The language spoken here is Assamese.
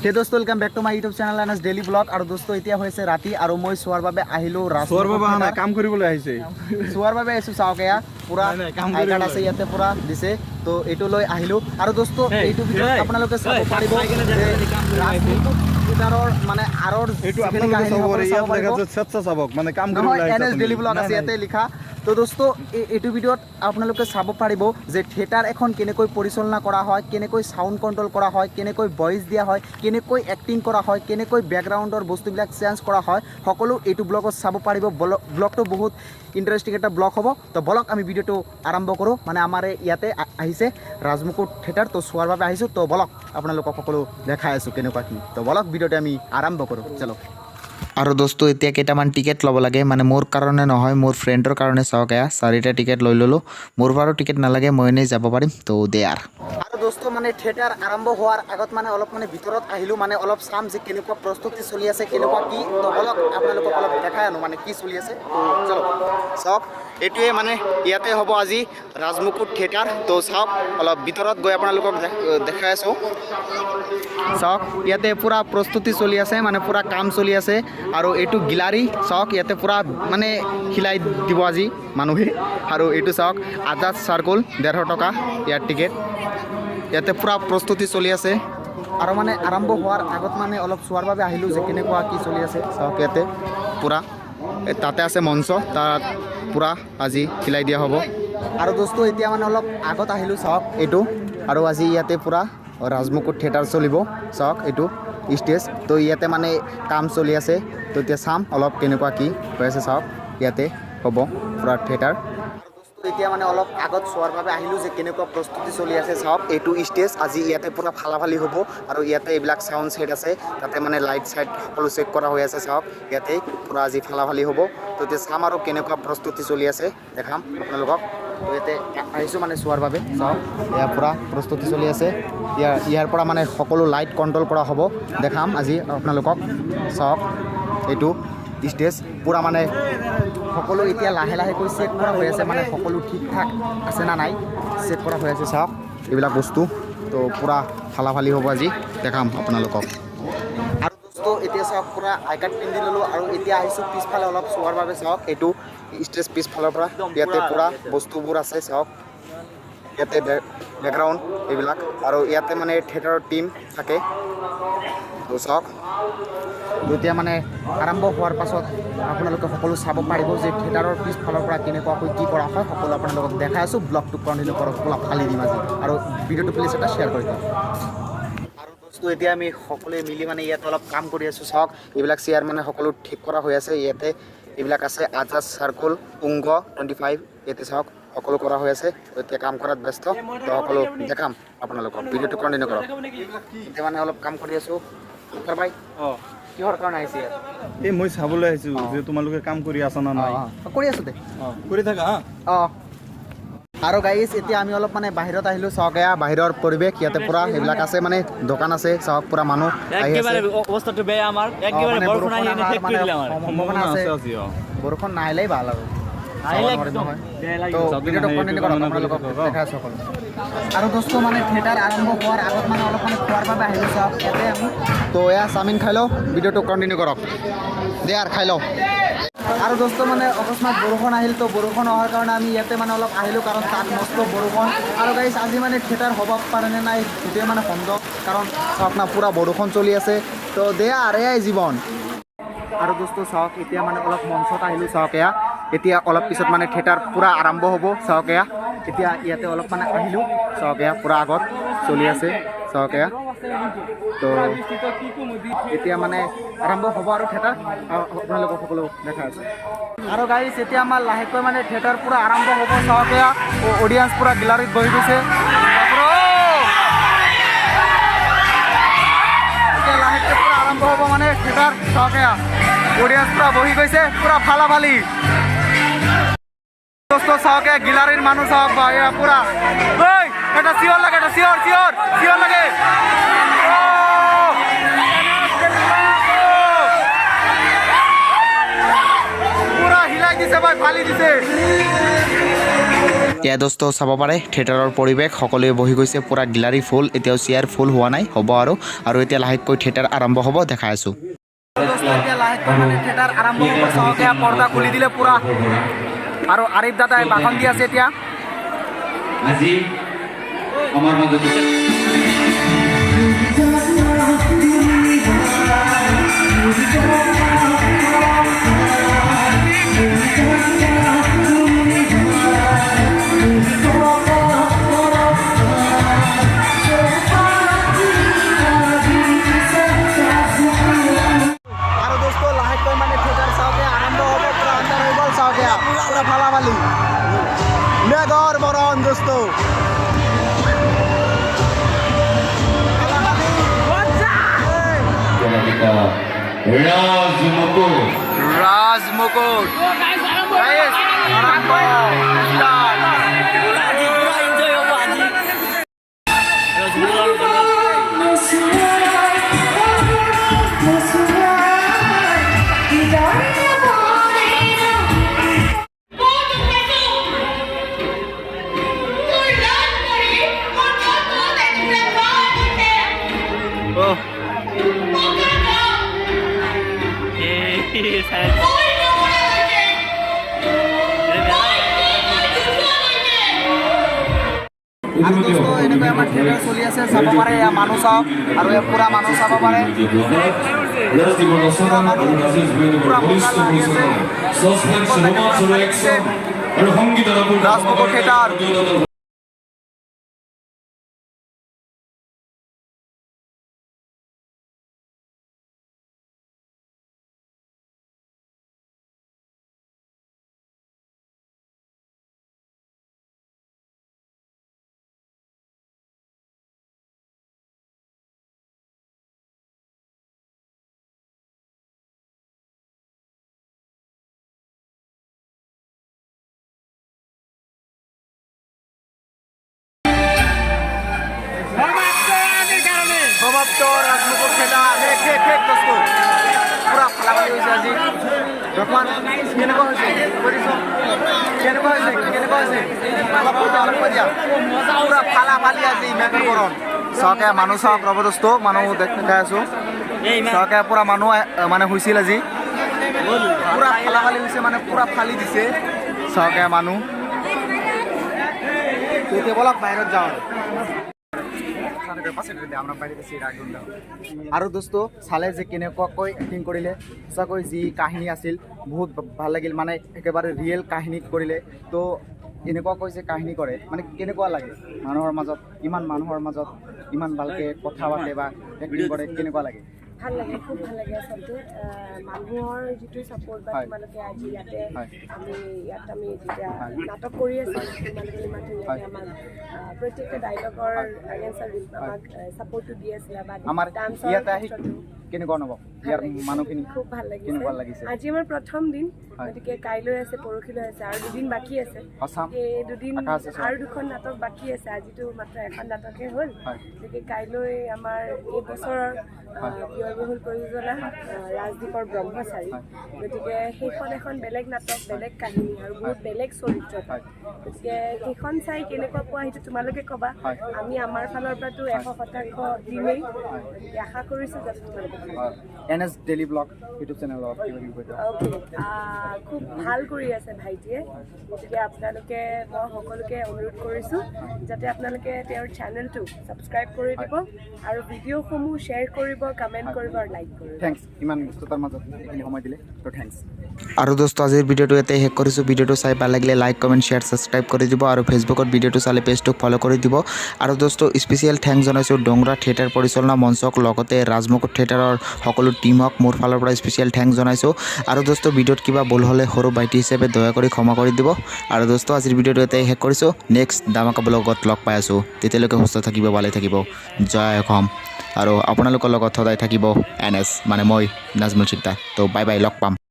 হে দোস্ত welcome back to my YouTube channel NS daily blog আৰু দোস্ত এতিয়া হৈছে ৰাতি আৰু মই সোৱাৰ বাবে আহিলো সোৱাৰ বাবে না কাম কৰিবলৈ আহিছে সোৱাৰ বাবে আহিছো চাওক এয়া পুৰা আই কাৰ্ড আছে ইয়াতে পুৰা দিছে তো এইটো লৈ আহিলো আৰু দোস্ত এইটো ভিডিঅ আপোনালোকে চাব পাৰিব ৰাজনীতিৰ মানে আৰৰ এইটো আপোনালোকে চাব পাৰে ইয়াত লেখা আছে সচ্চা চাবক মানে কাম কৰিবলৈ আহিছে এনএস ডেইলি ব্লগ আছে ইয়াতে লিখা তো দোস্ত এইটো ভিডিঅ'ত আপোনালোকে চাব পাৰিব যে থিয়েটাৰ এখন কেনেকৈ পৰিচালনা কৰা হয় কেনেকৈ সাউন্ড কন্ট্ৰোল কৰা হয় কেনেকৈ ভয়েস দিয়া হয় কেনেকৈ এক্টিং কৰা হয় কেনেকৈ ব্যাকগ্ৰাউণ্ডৰ বস্তুবিলাক চেঞ্জ কৰা হয় সকলো এইটো ব্লগত চাব পাৰিব ব্লগটো বহুত ইন্টাৰেস্টিং একটা ব্লগ হ'ব তো ব্লগ আমি ভিডিওটো আৰম্ভ কৰোঁ মানে আমাৰ ইয়াতে আহিছে ৰাজমুকুট থিয়েটাৰ তো চোৱাৰ বাবে আহিছোঁ তো ব্লগ আপোনালোকক সকলো দেখাই আছোঁ কেনেকুৱা কি তো ব্লগ ভিডিওটো আমি আৰম্ভ কৰোঁ চলো আৰু দোস্ত এতিয়া কেইটামান টিকেট ল'ব লাগে মানে মোৰ কাৰণে নহয় মোৰ ফ্ৰেণ্ডৰ কাৰণে চাওক এয়া 4টা টিকেট লৈ ল'লোঁ মোৰ বাৰু টিকেট নালাগে মই এনেই যাব পাৰিম তো দে আৰু দোস্ত মানে থিয়েটাৰ আৰম্ভ হোৱাৰ আগত মানে অলপ মানে ভিতৰত আহিলোঁ মানে অলপ চাম যে কেনেকুৱা প্ৰস্তুতি চলি আছে কেনেকুৱা কি তো অলপ আপোনালোকক অলপ দেখাই আনো মানে কি চলি আছে চলো চাওক এইটোৱে মানে ইয়াতে হ'ব আজি ৰাজমুকুট থিয়েটাৰ তো চাওক অলপ ভিতৰত গৈ আপোনালোকক দেখাই আছোঁ চাওক ইয়াতে পুৰা প্ৰস্তুতি চলি আছে মানে পুৰা কাম চলি আছে আৰু এইটো গিলাৰী চাওক ইয়াতে পুৰা মানে খিলাই দিব আজি মানুহে আৰু এইটো চাওক আজাদ চাৰ্কুল 150 টকা ইয়াৰ টিকেট ইয়াতে পুৰা প্ৰস্তুতি চলি আছে আৰু মানে আৰম্ভ হোৱাৰ আগত মানে অলপ চোৱাৰ বাবে আহিলোঁ যে কেনেকুৱা কি চলি আছে চাওক ইয়াতে পুৰা তাতে আছে মঞ্চ তাত পুৰা আজি খিলাই দিয়া হ'ব আৰু দোস্ত এতিয়া মানে অলপ আগত আহিলোঁ চাওক এইটো আৰু আজি ইয়াতে পুৰা ৰাজমুকুট থিয়েটাৰ চলিব চাওক এইটো ষ্টেজ তো ইয়াতে মানে কাম চলি আছে তো এতিয়া চাম অলপ কেনেকুৱা কি হৈ আছে চাওক ইয়াতে হ'ব পুৰা থিয়েটাৰ এতিয়া মানে অলপ আগত চোৱাৰ বাবে আহিলোঁ যে কেনেকুৱা প্ৰস্তুতি চলি আছে চাওক এইটো ষ্টেজ আজি ইয়াতে পুৰা ফালাফালি হ'ব আৰু ইয়াতে এইবিলাক চাউণ্ড ছেট আছে তাতে মানে লাইট চাইট সকলো চেক কৰা হৈ আছে চাওক ইয়াতে পুৰা আজি ফালাফালি হ'ব তো এতিয়া চাম আৰু কেনেকুৱা প্ৰস্তুতি চলি আছে দেখাম আপোনালোকক তো ইয়াতে আহিছোঁ মানে চোৱাৰ বাবে চাওক এয়া পুৰা প্ৰস্তুতি চলি আছে ইয়াৰ পৰা মানে সকলো লাইট কণ্ট্ৰল কৰা হ'ব দেখাম আজি আপোনালোকক চাওক এইটো ষ্টেজ পুৰা মানে সকলো এতিয়া লাহে লাহেকৈ চেক কৰা হৈ আছে মানে সকলো ঠিক ঠাক আছে না নাই চেক কৰা হৈ আছে চাওক এইবিলাক বস্তু তো পুৰা ফালাফালি হ'ব আজি দেখাম আপোনালোকক আৰু দোস্ত এতিয়া চাওক পুৰা আই কাৰ্ড পিন্ধি ল'লোঁ আৰু এতিয়া আহিছোঁ পিছফালে অলপ চোৱাৰ বাবে চাওক এইটো ষ্টেজ পিছফালৰ পৰা ইয়াতে পুৰা বস্তুবোৰ আছে চাওক ইয়াতে বেকগ্ৰাউণ্ড এইবিলাক আৰু ইয়াতে মানে থিয়েটাৰৰ টীম থাকে তো চাওক এতিয়া মানে আৰম্ভ হোৱাৰ পাছত আপোনালোকে সকলো চাব পাৰিব যে থিয়েটাৰৰ পিছফালৰ পৰা কেনেকুৱাকৈ কি কৰা হয় সকলো আপোনালোকক দেখাই আছোঁ ব্লগটো কণ্টিনিউ কৰক অলপ ফালি দিম আজি আৰু ভিডিঅ'টো প্লিজ এটা শ্বেয়াৰ কৰি দিম আৰু বস্তু এতিয়া আমি সকলোৱে মিলি মানে ইয়াতে অলপ কাম কৰি আছোঁ চাওক এইবিলাক চেয়াৰ মানে সকলো ঠিক কৰা হৈ আছে ইয়াতে এইবিলাক আছে আজাদ চাৰ্কুল পুংগ 25 ইয়াতে চাওক সকলো কৰা হৈ আছে এতিয়া কাম কৰাত ব্যস্ত তো সকলো দেখাম আপোনালোকক ভিডিঅ'টো কণ্টিনিউ কৰক এতিয়া মানে অলপ কাম কৰি আছোঁ ভাই কিহৰ কাৰণে আহিছে এই মই চাবলৈ আহিছোঁ যে তোমালোকে কাম কৰি আছা না নাই কৰি আছোঁ দে কৰি থাকা আৰু গাইজ এতিয়া আমি অলপ মানে বাহিৰত আহিলোঁ চাওক এয়া বাহিৰৰ পৰিৱেশ ইয়াতে পুৰা সেইবিলাক আছে মানে দোকান আছে চাওক পুৰা মানুহ আহি আছে অৱস্থাটো বেয়া আমাৰ একেবাৰে বৰষুণ আহি শেষ কৰি দিলে আমাৰ সম্ভাৱনা আছে বৰষুণ নাহিলেই ভাল আৰু আৰু দোস্ত মানে থিয়েটাৰ আৰম্ভ হোৱাৰ আগত মানে অলপ মানে খোৱাৰ বাবে আহিলোঁ চাওক ইয়াতে আমি তো এয়া চাওমিন খাই লওঁ ভিডিঅ'টো কণ্টিনিউ কৰক দে আৰু খাই লওঁ আৰু দোস্ত মানে অকস্মাত বৰষুণ আহিল তো বৰষুণ অহাৰ কাৰণে আমি ইয়াতে মানে অলপ আহিলোঁ কাৰণ তাত মস্ত বৰষুণ আৰু গাইজ আজি মানে থিয়েটাৰ হ'ব পাৰেনে নাই সেইটোৱে মানে সন্দেহ কাৰণ চাওক না পুৰা বৰষুণ চলি আছে তো দে আৰু এয়াই জীৱন আৰু দোস্ত চাওক এতিয়া মানে অলপ মঞ্চত আহিলোঁ চাওক এয়া এতিয়া অলপ পিছত মানে থিয়েটাৰ পুৰা আৰম্ভ হ'ব চাওক এয়া এতিয়া ইয়াতে অলপ মানে আহিলোঁ চাওক এয়া পুৰা আগত চলি আছে চাওক এয়া তো এতিয়া মানে আৰম্ভ হ'ব আৰু থিয়েটাৰ আপোনালোকক সকলো দেখাই আছোঁ আৰু গাইজ এতিয়া আমাৰ লাহেকৈ মানে থিয়েটাৰ পুৰা আৰম্ভ হ'ব চাওক এয়া অডিয়েঞ্চ পুৰা গেলাৰীত বহি গৈছে এতিয়া লাহেকৈ পুৰা আৰম্ভ হ'ব মানে থিয়েটাৰ চাওক এয়া অডিয়েঞ্চ পুৰা বহি গৈছে পুৰা ফালাফালি দোস্ত চাওক গিলাৰীৰ মানুহ চাওক এয়া পুৰা ঐ এটা চিঞৰ লাগে এটা চিঞৰ চিঞৰ চিঞৰ লাগে পুৰা হিলাই দিছে ভাই ফালি দিছে এয়া দোস্ত চাব পাৰে থিয়েটাৰৰ পৰিৱেশ সকলোৱে বহি গৈছে পুৰা গ্যালাৰী ফুল এতিয়াও চেয়াৰ ফুল হোৱা নাই হ'ব আৰু এতিয়া লাহেকৈ থিয়েটাৰ আৰম্ভ হ'ব দেখাই আছো থিয়েটাৰ আৰম্ভ হ'ব চাওকে পৰ্দা খুলি দিলে পুৰা আৰু আৰিফ দাদাই ভাষণ দি আছে এতিয়া আজি আমাৰ মাজত ৰাজমুকুট গাইস আৰম্ভ স্টাৰ্ট আৰু দোস্ত এনেকৈ আমাৰ থিয়েটাৰ চলি আছে চাব পাৰে এয়া মানুহ চাওক আৰু এয়া পুৰা মানুহ চাব পাৰে ৰাজমুকুট থিয়েটাৰ সমাপ্ত ৰাজমুকুট থিয়েটাৰ দেখ দোস্ত পুৰা ফালাফালি হয়েছে আজি যখন কেনেকুৱা হৈছে কেনেকুৱা হৈছে পুৰা ফালাফালি আজি মেকৰবৰণ চাওকে মানুহ চাওক ৰ'ব দোস্ত মানুহ দেখাই আছো চাওকে পুৰা মানুহ মানে হৈছিল আজি পুৰা ফালাফালি হৈছে মানে পুৰা ফালি দিছে চাওকে মানুহ এতিয়া বলক বাহিৰত যাওঁ আৰু দোস্ত চালে যে কেনেকুৱাকৈ এক্টিং কৰিলে সঁচাকৈ যি কাহিনী আছিল বহুত ভাল লাগিল মানে একেবাৰে ৰিয়েল কাহিনীত কৰিলে তো এনেকুৱাকৈ যে কাহিনী কৰে মানে কেনেকুৱা লাগে মানুহৰ মাজত ইমান ভালকৈ কথা পাতে বা এক্টিং কৰে কেনেকুৱা লাগে ভাল লাগে খুব ভাল লাগে আচলতে মানুহৰ যিটো ছাপোৰ্ট বা তোমালোকে আজি ইয়াতে আমি যেতিয়া নাটক কৰি আছোঁ তোমালোকে ইমান ধুনীয়াকৈ আমাক প্ৰত্যেকটা ডাইলগৰ এগেইনষ্ট আমাক ছাপোৰ্টটো দি আছিলে বা আমাৰ ডান্সৰ ইয়াতে আহি কেনেকুৱা অনুভৱ ইয়াৰ মানুহখিনি খুব ভাল কেনেকুৱা লাগিছে আজি আমাৰ প্ৰথম দিন গতিকে কাইলৈ আছে পৰহিলৈ আছে আৰু দুদিন বাকী আছে এই দুদিন আৰু দুখন নাটক বাকী আছে আজিতো মাত্ৰ এখন নাটকহে হ'ল গতিকে কাইলৈ আমাৰ এই বছৰৰ ব্যয়বহুল প্ৰযোজনা ৰাজদ্বীপৰ ব্ৰহ্মচাৰী গতিকে সেইখন এখন বেলেগ নাটক বেলেগ কাহিনী আৰু বহুত বেলেগ চৰিত্ৰ গতিকে সেইখন চাই কেনেকুৱা পোৱা সেইটো তোমালোকে ক'বা আমি আমাৰ ফালৰ পৰাতো 100% দিমেই গতিকে আশা কৰিছোঁ যাতে তোমালোকে NS ডেইলি ব্লগ ইউটিউব চেনেলত খুব ভাল কৰি আছে ভাইটিয়ে গতিকে আপোনালোকে মই সকলোকে অনুৰোধ কৰিছোঁ যাতে আপোনালোকে তেওঁৰ চেনেলটো ছাবস্ক্ৰাইব কৰি দিব আৰু ভিডিঅ'সমূহ শ্বেয়াৰ কৰিব কমেণ্ট কৰিব আৰু লাইক কৰিব থ্যাংকস ইমান ব্যস্ততাৰ মাজত এইখিনি সময় দিলে তো থ্যাংকস আৰু দোস্ত আজিৰ ভিডিঅ'টো ইয়াতে শেষ কৰিছোঁ ভিডিঅ'টো চাই ভাল লাগিলে লাইক কমেণ্ট শ্বেয়াৰ ছাবস্ক্ৰাইব কৰি দিব আৰু ফেচবুকত ভিডিঅ'টো চালে পেজটোক ফ'ল' কৰি দিব আৰু দোস্ত স্পেচিয়েল থেংকছ জনাইছোঁ ডোংৰা থিয়েটাৰ পৰিচালনা মঞ্চক লগতে ৰাজমুকুট থিয়েটাৰৰ সকলো টিমক মোৰ ফালৰ পৰা স্পেচিয়েল থেংকছ জনাইছোঁ আৰু দোস্ত ভিডিঅ'ত কিবা ভুল হ'লে সৰু ভাইটি হিচাপে দয়া কৰি ক্ষমা কৰি দিব আৰু দোস্ত আজিৰ ভিডিঅ'টো ইয়াতে শেষ কৰিছোঁ নেক্সট ধামাকা ব্লগত লগ পাই আছোঁ তেতিয়ালৈকে সুস্থ থাকিব ভালে থাকিব জয় অসম আৰু আপোনালোকৰ লগত সদায় থাকিব NS মানে মই নাজমুল চিকদাৰ তো বাই বাই লগ পাম